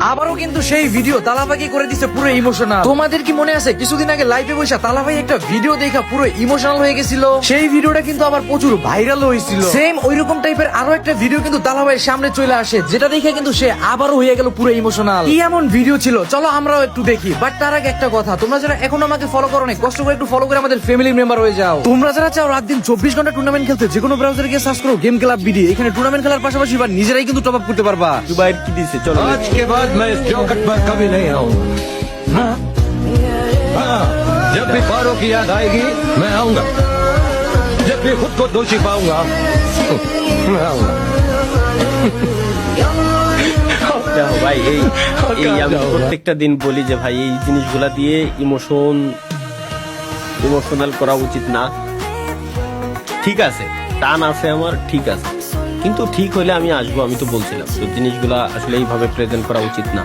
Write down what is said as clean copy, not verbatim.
আবারও কিন্তু সেই ভিডিও তালাভাইকে করে দিচ্ছে পুরো ইমোশনাল। তোমাদের কি মনে আছে কিছুদিন আগে লাইভে বসে তালাভাই একটা ভিডিও দেখা পুরো ইমোশনাল হয়ে গেছিল? সেই ভিডিওটা কিন্তু আবার প্রচুর ভাইরাল হয়েছিল। সেম ওইরকম টাইপের আরো একটা ভিডিও কিন্তু তালাভাইয়ের সামনে চলে আসে, যেটা দেখে কিন্তু সে আবারও হয়ে গেল পুরো ইমোশনাল। কি এমন ভিডিও ছিল চলো আমরাও একটু দেখি। বাট তার আগে একটা কথা, তোমরা যারা এখন আমাকে ফলো করো না, কষ্ট করে একটু ফলো করে আমাদের ফ্যামিলি মেম্বার হয়ে যাও। তোমরা যারা চাও রাত দিন 24 ঘন্টা টুর্নামেন্ট খেলতে, যে কোনো ব্রাউজারে গিয়ে সার্চ করো গেম ক্লাব বিডি। এখানে টুর্নামেন্ট খেলার পাশাপাশি বা নিজেরাই কিন্তু টপ আপ করতে পারবা। দুবাইয়ের কি দিছে চলো। आज के बाद मैं इस चौखट पर कभी नहीं आऊंगा। हाँ? हाँ, जब भी पारो की याद आएगी मैं आऊंगा। जब भी खुद को दोषी पाऊंगा मैं आऊंगा। দেখো ভাই এই আমি প্রত্যেকটা দিন বলি যে ভাই এই জিনিসগুলা দিয়ে ইমোশনাল করা উচিত না। ঠিক আছে, টান আছে আমার, ঠিক আছে, কিন্তু ঠিক হইলে আমি আসবো। আমি তো বলছিলাম তো জিনিসগুলা আসলে এইভাবে প্রেজেন্ট করা উচিত না।